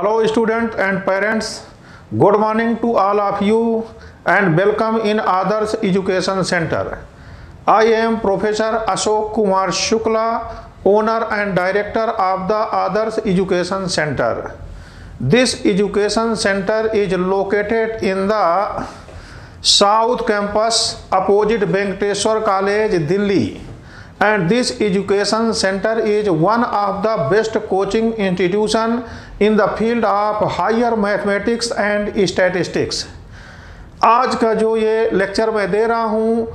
Hello students and parents, good morning to all of you and welcome in Adarsh Education Center. I am Professor Ashok Kumar Shukla, owner and director of the Adarsh Education Center. This education center is located in the South Campus opposite Venkateshwar College, Delhi. And this education center is one of the best coaching institution in the field of higher mathematics and statistics. आज का जो ये lecture मैं दे रहा हूँ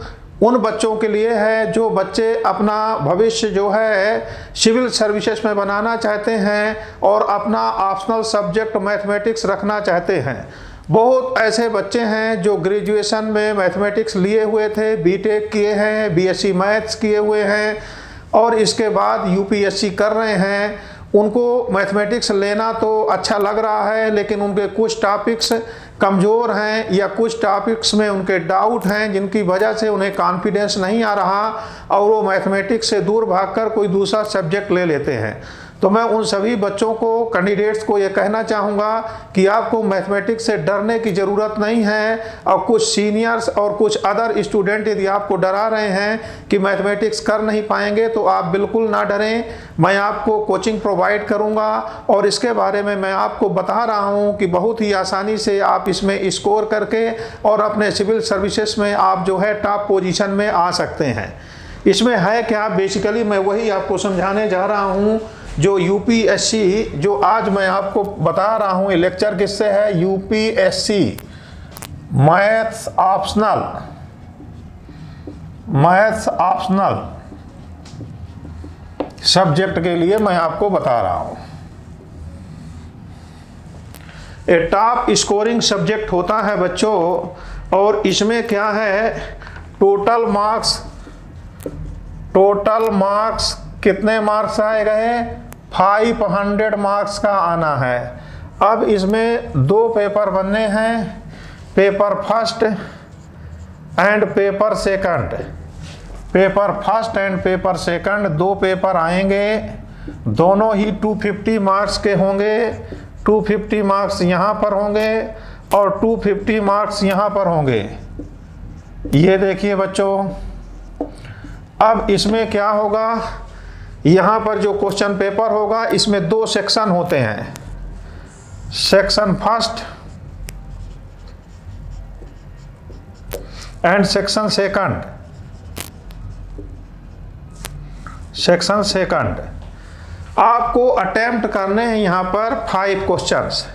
उन बच्चों के लिए है जो बच्चे अपना भविष्य जो है सिविल सर्विसेज में बनाना चाहते हैं और अपना ऑप्शनल सब्जेक्ट मैथमेटिक्स रखना चाहते हैं। बहुत ऐसे बच्चे हैं जो ग्रेजुएशन में मैथमेटिक्स लिए हुए थे, बीटेक किए हैं, बीएससी मैथ्स किए हुए हैं और इसके बाद यूपीएससी कर रहे हैं। उनको मैथमेटिक्स लेना तो अच्छा लग रहा है लेकिन उनके कुछ टॉपिक्स कमज़ोर हैं या कुछ टॉपिक्स में उनके डाउट हैं जिनकी वजह से उन्हें कॉन्फिडेंस नहीं आ रहा और वो मैथमेटिक्स से दूर भागकर कोई दूसरा सब्जेक्ट ले लेते हैं। तो मैं उन सभी बच्चों को, कैंडिडेट्स को ये कहना चाहूँगा कि आपको मैथमेटिक्स से डरने की ज़रूरत नहीं है। और कुछ सीनियर्स और कुछ अदर स्टूडेंट यदि आपको डरा रहे हैं कि मैथमेटिक्स कर नहीं पाएंगे तो आप बिल्कुल ना डरें। मैं आपको कोचिंग प्रोवाइड करूँगा और इसके बारे में मैं आपको बता रहा हूँ कि बहुत ही आसानी से आप इसमें स्कोर करके और अपने सिविल सर्विसेज में आप जो है टॉप पोजीशन में आ सकते हैं। इसमें है क्या, बेसिकली मैं वही आपको समझाने जा रहा हूँ जो यूपीएससी, जो आज मैं आपको बता रहा हूँ। ये लेक्चर किससे है? यूपीएससी मैथ्स ऑप्शनल सब्जेक्ट के लिए मैं आपको बता रहा हूँ। ये टॉप स्कोरिंग सब्जेक्ट होता है बच्चों और इसमें क्या है, टोटल मार्क्स कितने मार्क्स आए गए? 500 मार्क्स का आना है। अब इसमें दो पेपर बनने हैं, paper first and paper second. Paper first and paper second दो पेपर आएंगे, दोनों ही 250 मार्क्स के होंगे। 250 मार्क्स यहाँ पर होंगे और 250 मार्क्स यहाँ पर होंगे। ये देखिए बच्चों, अब इसमें क्या होगा, यहाँ पर जो क्वेश्चन पेपर होगा इसमें दो सेक्शन होते हैं, section first and section second. आपको अटेम्प्ट करने हैं यहाँ पर 5 क्वेश्चंस।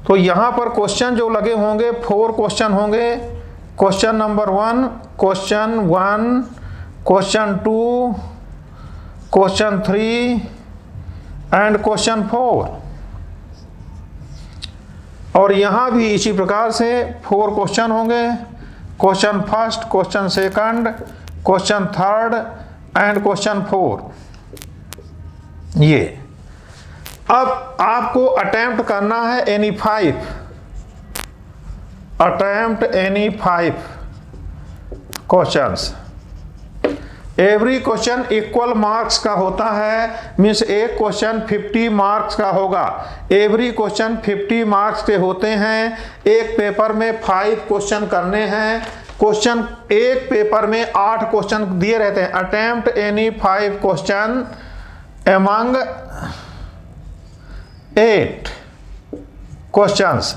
तो यहाँ पर क्वेश्चन जो लगे होंगे 4 क्वेश्चन होंगे। Question number 1, question 1, question 2, question 3 and question 4। और यहाँ भी इसी प्रकार से 4 क्वेश्चन होंगे, question first, question second, question third and question 4। ये अब आपको अटेम्प्ट करना है any 5 questions. Every question equal marks का होता है, मीन्स एक क्वेश्चन 50 मार्क्स का होगा। एवरी क्वेश्चन 50 मार्क्स के होते हैं। एक पेपर में 5 क्वेश्चन करने हैं। क्वेश्चन एक पेपर में 8 क्वेश्चन दिए रहते हैं। Attempt any 5 question among 8 questions.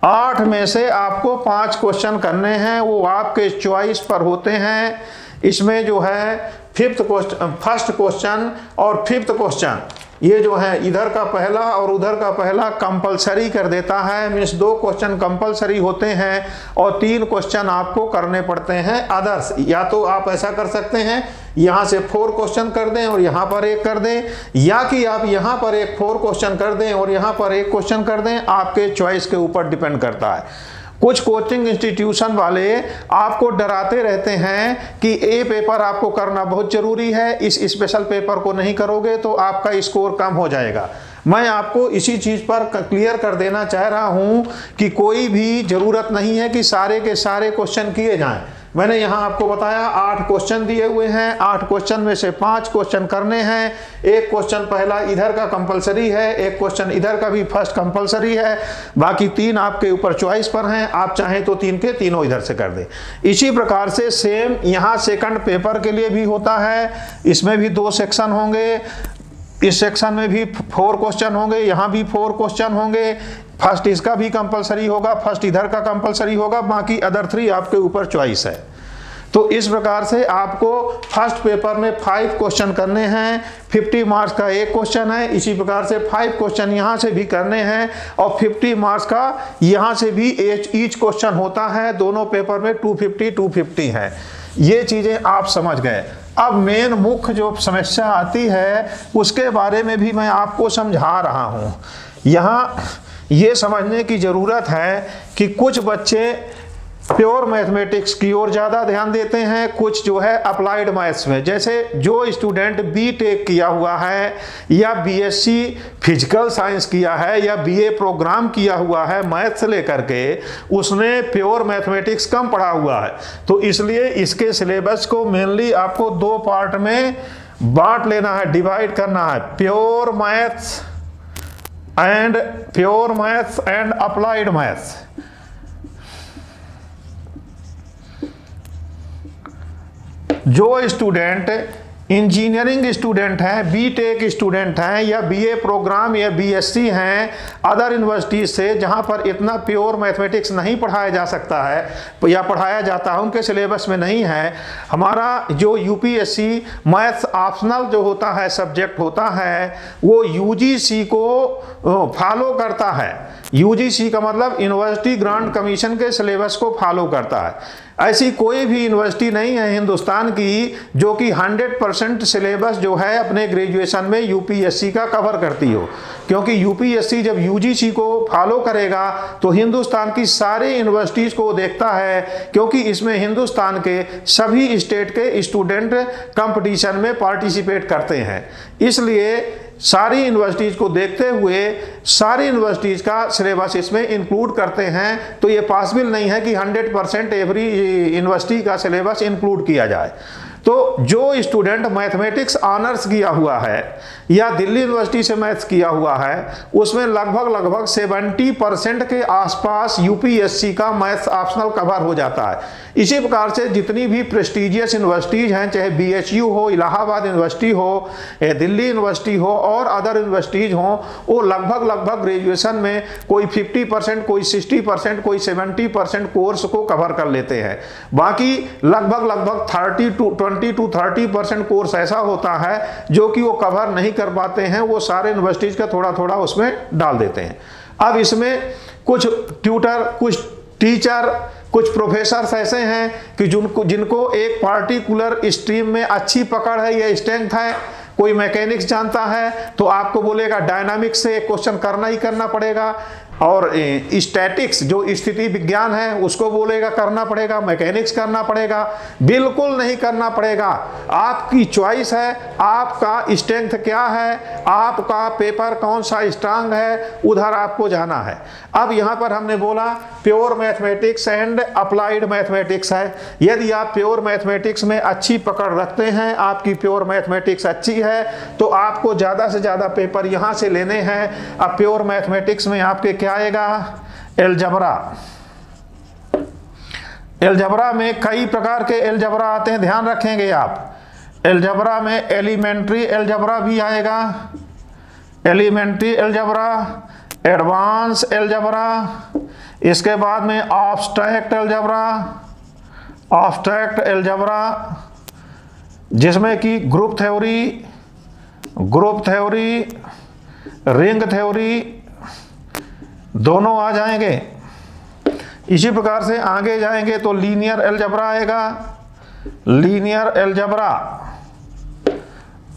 8 में से आपको 5 क्वेश्चन करने हैं, वो आपके चॉइस पर होते हैं। इसमें जो है फर्स्ट क्वेश्चन और 5th क्वेश्चन, ये जो है इधर का पहला और उधर का पहला कंपलसरी कर देता है। मीन्स 2 क्वेश्चन कंपलसरी होते हैं और 3 क्वेश्चन आपको करने पड़ते हैं अदर्स। या तो आप ऐसा कर सकते हैं यहाँ से 4 क्वेश्चन कर दें और यहाँ पर 1 कर दें, या कि आप यहाँ पर 4 क्वेश्चन कर दें और यहाँ पर 1 क्वेश्चन कर दें। आपके चॉइस के ऊपर डिपेंड करता है। कुछ कोचिंग इंस्टीट्यूशन वाले आपको डराते रहते हैं कि ये पेपर आपको करना बहुत ज़रूरी है, इस स्पेशल पेपर को नहीं करोगे तो आपका स्कोर कम हो जाएगा। मैं आपको इसी चीज़ पर क्लियर कर देना चाह रहा हूँ कि कोई भी ज़रूरत नहीं है कि सारे के सारे क्वेश्चन किए जाएं। मैंने यहाँ आपको बताया 8 क्वेश्चन दिए हुए हैं। 8 क्वेश्चन में से 5 क्वेश्चन करने हैं। एक क्वेश्चन पहला इधर का कंपलसरी है, एक क्वेश्चन इधर का भी फर्स्ट कंपलसरी है, बाकी 3 आपके ऊपर चॉइस पर हैं। आप चाहें तो 3 के तीनों इधर से कर दें। इसी प्रकार से सेम यहाँ सेकंड पेपर के लिए भी होता है। इसमें भी 2 सेक्शन होंगे, इस सेक्शन में भी 4 क्वेश्चन होंगे, यहाँ भी 4 क्वेश्चन होंगे। फर्स्ट इसका भी कंपलसरी होगा, फर्स्ट इधर का कंपलसरी होगा, बाकी अदर 3 आपके ऊपर चॉइस है। तो इस प्रकार से आपको फर्स्ट पेपर में 5 क्वेश्चन करने हैं। 50 मार्क्स का एक क्वेश्चन है। इसी प्रकार से 5 क्वेश्चन यहाँ से भी करने हैं और 50 मार्क्स का यहाँ से भी ईच क्वेश्चन होता है। दोनों पेपर में 250 है। ये चीज़ें आप समझ गए। अब मेन मुख्य जो समस्या आती है उसके बारे में भी मैं आपको समझा रहा हूँ। यहाँ ये समझने की ज़रूरत है कि कुछ बच्चे प्योर मैथमेटिक्स की ओर ज़्यादा ध्यान देते हैं, कुछ जो है अप्लाइड मैथ्स में। जैसे जो स्टूडेंट बीटेक किया हुआ है या बीएससी फिजिकल साइंस किया है या बीए प्रोग्राम किया हुआ है मैथ्स लेकर के, उसने प्योर मैथमेटिक्स कम पढ़ा हुआ है। तो इसलिए इसके सिलेबस को मेनली आपको 2 पार्ट में बांट लेना है, डिवाइड करना है, pure maths and applied maths. जो स्टूडेंट इंजीनियरिंग स्टूडेंट हैं, बीटेक स्टूडेंट हैं या बीए प्रोग्राम या बीएससी हैं अदर यूनिवर्सिटी से, जहां पर इतना प्योर मैथमेटिक्स नहीं पढ़ाया जा सकता है या पढ़ाया जाता है, उनके सिलेबस में नहीं है। हमारा जो यूपीएससी मैथ्स ऑप्शनल जो होता है सब्जेक्ट होता है, वो यूजीसी को फॉलो करता है। यूजीसी का मतलब यूनिवर्सिटी ग्रांट कमीशन के सिलेबस को फॉलो करता है। ऐसी कोई भी यूनिवर्सिटी नहीं है हिंदुस्तान की जो कि 100% सिलेबस जो है अपने ग्रेजुएशन में यूपीएससी का कवर करती हो, क्योंकि यूपीएससी जब यूजीसी को फॉलो करेगा तो हिंदुस्तान की सारी यूनिवर्सिटीज़ को देखता है, क्योंकि इसमें हिंदुस्तान के सभी स्टेट के स्टूडेंट कंपटीशन में पार्टिसिपेट करते हैं। इसलिए सारी यूनिवर्सिटीज़ को देखते हुए सारी यूनिवर्सिटीज़ का सिलेबस इसमें इंक्लूड करते हैं। तो ये पॉसिबल नहीं है कि 100% एवरी यूनिवर्सिटी का सिलेबस इंक्लूड किया जाए। तो जो स्टूडेंट मैथमेटिक्स ऑनर्स किया हुआ है या दिल्ली यूनिवर्सिटी से मैथ्स किया हुआ है, उसमें लगभग 70% के आसपास यूपीएससी का मैथ्स ऑप्शनल कवर हो जाता है। इसी प्रकार से जितनी भी प्रेस्टीजियस यूनिवर्सिटीज़ हैं, चाहे बीएचयू हो, इलाहाबाद यूनिवर्सिटी हो, दिल्ली यूनिवर्सिटी हो और अदर यूनिवर्सिटीज़ हों, वो लगभग ग्रेजुएशन में कोई 50%, कोई 60%, कोई 70% कोर्स को कवर कर लेते हैं। बाकी लगभग 20 to 30% कोर्स ऐसा होता है जो कि वो कवर नहीं कर पाते हैं, वो सारे यूनिवर्सिटीज़ का थोड़ा उसमें डाल देते हैं। अब इसमें कुछ ट्यूटर, कुछ टीचर, कुछ प्रोफेसर्स ऐसे हैं कि जिनको एक पार्टिकुलर स्ट्रीम में अच्छी पकड़ है या स्ट्रेंथ है। कोई मैकेनिक्स जानता है तो आपको बोलेगा डायनामिक्स से क्वेश्चन करना ही करना पड़ेगा, और स्टैटिक्स जो स्थिति विज्ञान है उसको बोलेगा करना पड़ेगा, मैकेनिक्स करना पड़ेगा। बिल्कुल नहीं करना पड़ेगा, आपकी चॉइस है, आपका स्ट्रेंथ क्या है, आपका पेपर कौन सा स्ट्रांग है, उधर आपको जाना है। अब यहाँ पर हमने बोला pure mathematics and applied mathematics है। यदि आप प्योर मैथमेटिक्स में अच्छी पकड़ रखते हैं, आपकी प्योर मैथमेटिक्स अच्छी है, तो आपको ज़्यादा से ज़्यादा पेपर यहाँ से लेने हैं। अब प्योर मैथमेटिक्स में आपके क्या आएगा? एलजबरा। एलजबरा में कई प्रकार के एलजबरा आते हैं, ध्यान रखेंगे आप। एलजबरा में एलिमेंट्री एलजबरा भी आएगा, एलिमेंट्री एलजबरा, एडवांस एलजबरा, इसके बाद में ऑब्स्ट्रैक्ट एलजबरा, ऑब्स्ट्रैक्ट एलजबरा जिसमें कि ग्रुप थ्योरी, रिंग थ्योरी दोनों आ जाएंगे। इसी प्रकार से आगे जाएंगे तो लीनियर एलजबरा आएगा, linear algebra,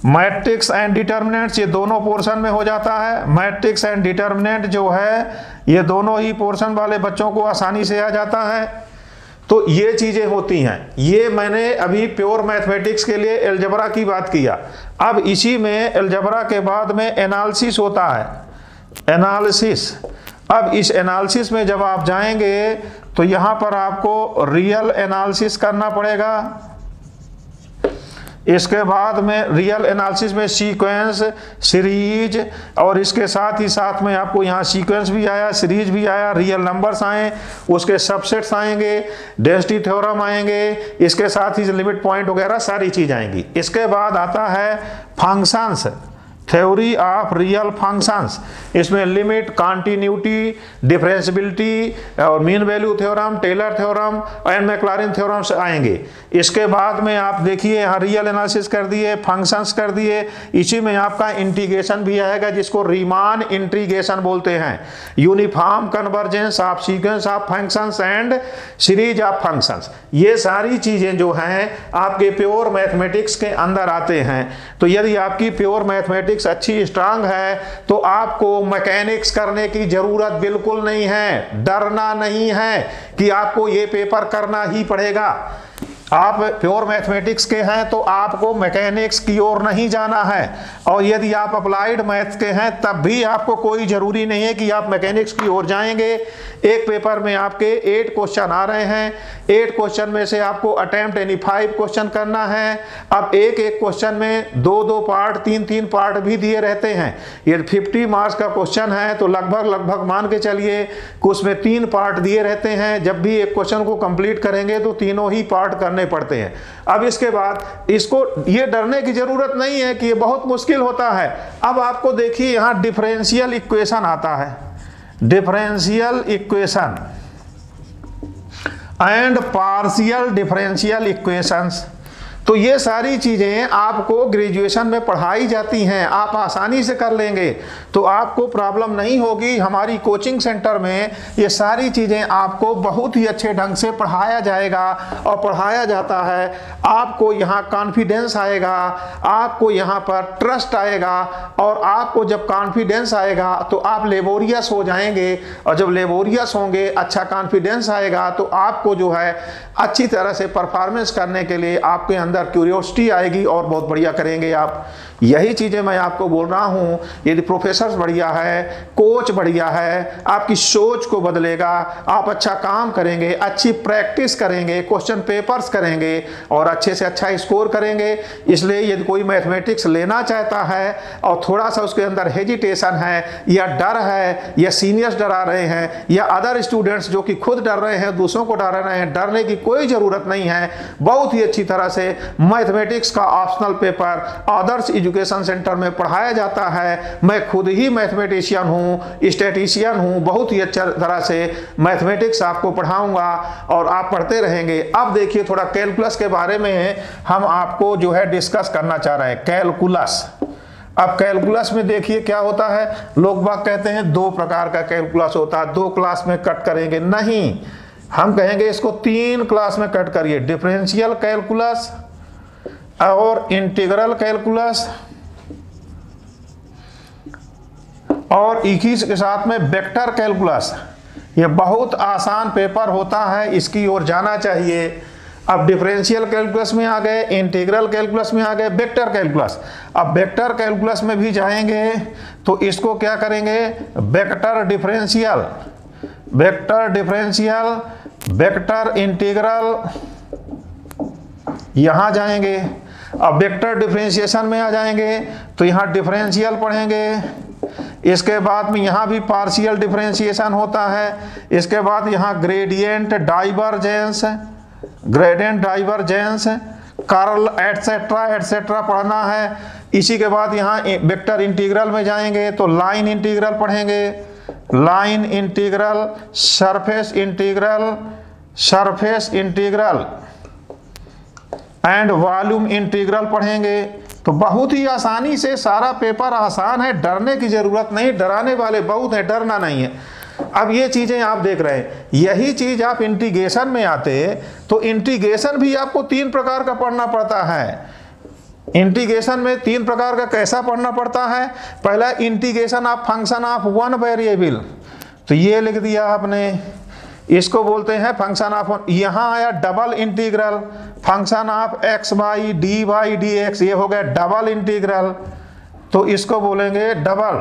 matrix and determinants, ये दोनों पोर्शन में हो जाता है। मैट्रिक्स एंड डिटर्मिनेंट जो है ये दोनों ही पोर्शन वाले बच्चों को आसानी से आ जाता है। तो ये चीज़ें होती हैं। ये मैंने अभी प्योर मैथमेटिक्स के लिए एलजबरा की बात किया। अब इसी में एलजबरा के बाद में एनालिसिस होता है, एनालिसिस। अब इस एनालिसिस में जब आप जाएंगे तो यहां पर आपको रियल एनालिसिस करना पड़ेगा। इसके बाद में रियल एनालिसिस में सीक्वेंस, सीरीज और इसके साथ ही साथ में आपको यहाँ सीक्वेंस भी आया, सीरीज भी आया, रियल नंबर्स आए, उसके सबसेट्स आएंगे, डेंसिटी थ्योरम आएंगे, इसके साथ ही लिमिट पॉइंट वगैरह सारी चीज आएंगी। इसके बाद आता है functions, theory of real functions. इसमें लिमिट, कॉन्टिन्यूटी, डिफरेंशियबिलिटी और mean value theorem, Taylor theorem and Maclaurin theorem से आएंगे। इसके बाद में आप देखिए यहाँ रियल एनालिसिस कर दिए, फंक्शंस कर दिए, इसी में आपका इंटीग्रेशन भी आएगा जिसको रीमान इंटीग्रेशन बोलते हैं। Uniform convergence of sequence of functions and series of functions. ये सारी चीजें जो हैं आपके प्योर मैथमेटिक्स के अंदर आते हैं। तो यदि आपकी प्योर मैथमेटिक्स अच्छी स्ट्रांग है तो आपको मैकेनिक्स करने की जरूरत बिल्कुल नहीं है, डरना नहीं है कि आपको ये पेपर करना ही पड़ेगा। आप प्योर मैथमेटिक्स के हैं तो आपको मैकेनिक्स की ओर नहीं जाना है, और यदि आप अप्लाइड मैथ्स के हैं तब भी आपको कोई जरूरी नहीं है कि आप मैकेनिक्स की ओर जाएंगे। एक पेपर में आपके 8 क्वेश्चन आ रहे हैं, 8 क्वेश्चन में से आपको अटेम्प्ट यानी 5 क्वेश्चन करना है। अब एक एक क्वेश्चन में 2-2 पार्ट, 3-3 पार्ट भी दिए रहते हैं। ये 50 मार्क्स का क्वेश्चन है तो लगभग मान के चलिए कि उसमें 3 पार्ट दिए रहते हैं। जब भी एक क्वेश्चन को कंप्लीट करेंगे तो तीनों ही पार्ट करने पड़ते हैं। अब इसके बाद इसको ये डरने की जरूरत नहीं है कि ये बहुत मुश्किल होता है। अब आपको देखिए यहाँ डिफरेंशियल इक्वेशन आता है, differential equation and partial differential equations. तो ये सारी चीजें आपको ग्रेजुएशन में पढ़ाई जाती हैं, आप आसानी से कर लेंगे तो आपको प्रॉब्लम नहीं होगी। हमारी कोचिंग सेंटर में ये सारी चीजें आपको बहुत ही अच्छे ढंग से पढ़ाया जाएगा और पढ़ाया जाता है। आपको यहाँ कॉन्फिडेंस आएगा, आपको यहाँ पर ट्रस्ट आएगा, और आपको जब कॉन्फिडेंस आएगा तो आप लेबोरियस हो जाएंगे, और जब लेबोरियस होंगे, अच्छा कॉन्फिडेंस आएगा तो आपको जो है अच्छी तरह से परफॉर्मेंस करने के लिए आपके अंदर क्यूरियोसिटी आएगी और बहुत बढ़िया करेंगे आप। यही चीजें मैं आपको बोल रहा हूं। यदि प्रोफेसर बढ़िया है, कोच बढ़िया है, आपकी सोच को बदलेगा, आप अच्छा काम करेंगे, अच्छी प्रैक्टिस करेंगे, क्वेश्चन पेपर्स करेंगे और अच्छे से अच्छा स्कोर करेंगे। इसलिए यदि कोई मैथमेटिक्स लेना चाहता है और थोड़ा सा उसके अंदर हेजिटेशन है या डर है, या सीनियर्स डरा रहे हैं, या अदर स्टूडेंट्स जो कि खुद डर रहे हैं, दूसरों को डरा रहे हैं, डरने की कोई जरूरत नहीं है। बहुत ही अच्छी तरह से मैथमेटिक्स का ऑप्शनल पेपर आदर्श एजुकेशन सेंटर में पढ़ाया जाता है। मैं खुद ही मैथमेटिशियन हूँ, स्टैटिशियन हूँ, बहुत ही अच्छा तरह से मैथमेटिक्स आपको पढ़ाऊंगा और आप पढ़ते रहेंगे। अब देखिए थोड़ा कैलकुलस के बारे में हम आपको जो है डिस्कस करना चाह रहे हैं, कैलकुलस। अब कैलकुलस में देखिए क्या होता है, लोग बाग कहते हैं 2 प्रकार का कैलकुलस होता है, 2 क्लास में कट करेंगे। नहीं, हम कहेंगे इसको 3 क्लास में कट करिए, डिफरेंशियल कैलकुलस और इंटीग्रल कैलकुलस, और इक्कीस के साथ में वेक्टर कैलकुलस। ये बहुत आसान पेपर होता है, इसकी ओर जाना चाहिए। अब डिफरेंशियल कैलकुलस में आ गए, इंटीग्रल कैलकुलस में आ गए, वेक्टर कैलकुलस। अब वेक्टर कैलकुलस में भी जाएंगे तो इसको क्या करेंगे, vector differential, vector differential, vector integral, यहां जाएंगे। अब वेक्टर डिफरेंशिएशन में आ जाएंगे तो यहाँ डिफरेंशियल पढ़ेंगे। इसके बाद में यहाँ भी पार्शियल डिफरेंशिएशन होता है। इसके बाद यहाँ gradient divergence, gradient divergence, curl etcetera etcetera पढ़ना है। इसी के बाद यहाँ वेक्टर इंटीग्रल में जाएंगे तो लाइन इंटीग्रल पढ़ेंगे, line integral, surface integral, surface integral and volume integral पढ़ेंगे। तो बहुत ही आसानी से सारा पेपर आसान है, डरने की जरूरत नहीं। डराने वाले बहुत हैं, डरना नहीं है। अब ये चीजें आप देख रहे हैं, यही चीज आप इंटीग्रेशन में आते तो इंटीग्रेशन भी आपको 3 प्रकार का पढ़ना पड़ता है। इंटीग्रेशन में 3 प्रकार का कैसा पढ़ना पड़ता है, पहला integration of function of 1 variable, तो ये लिख दिया आपने, इसको बोलते हैं फंक्शन ऑफ। यहां आया double integral, function of x by D by D x, ये हो गया डबल इंटीग्रल, तो इसको बोलेंगे डबल।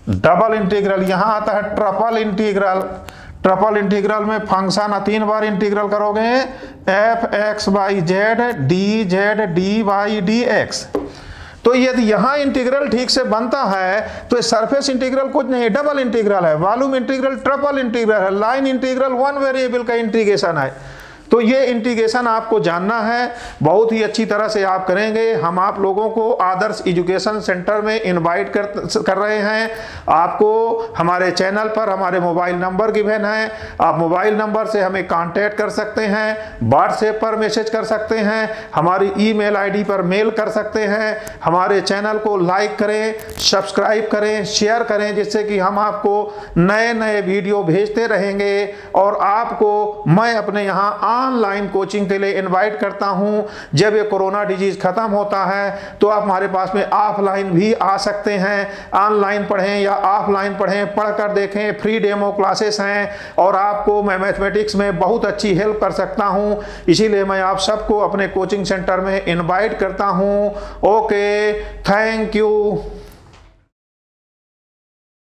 डबल इंटीग्रल, यहाँ आता है ट्रिपल इंटीग्रल। ट्रिपल इंटीग्रल में फंक्शन 3 बार इंटीग्रल करोगे, F x by Z D Z D by D x. तो यदि यहाँ इंटीग्रल ठीक से बनता है तो सरफेस इंटीग्रल कुछ नहीं, डबल इंटीग्रल है। वॉल्यूम इंटीग्रल ट्रिपल इंटीग्रल है। लाइन इंटीग्रल 1 वेरिएबल का इंटीग्रेशन है। तो ये इंटीग्रेशन आपको जानना है, बहुत ही अच्छी तरह से आप करेंगे। हम आप लोगों को आदर्श एजुकेशन सेंटर में इनवाइट कर रहे हैं। आपको हमारे चैनल पर हमारे मोबाइल नंबर गिवन है, आप मोबाइल नंबर से हमें कांटेक्ट कर सकते हैं, व्हाट्सएप पर मैसेज कर सकते हैं, हमारी ईमेल आईडी पर मेल कर सकते हैं। हमारे चैनल को लाइक करें, सब्सक्राइब करें, शेयर करें, जिससे कि हम आपको नए नए वीडियो भेजते रहेंगे। और आपको मैं अपने यहाँ ऑनलाइन कोचिंग के लिए इनवाइट करता हूं। जब ये कोरोना डिजीज खत्म होता है तो आप हमारे पास में ऑफलाइन भी आ सकते हैं। ऑनलाइन पढ़ें या ऑफलाइन पढ़ें, पढ़कर देखें, फ्री डेमो क्लासेस हैं और आपको मैं मैथमेटिक्स में बहुत अच्छी हेल्प कर सकता हूं। इसीलिए मैं आप सबको अपने कोचिंग सेंटर में इनवाइट करता हूं। Okay, thank you.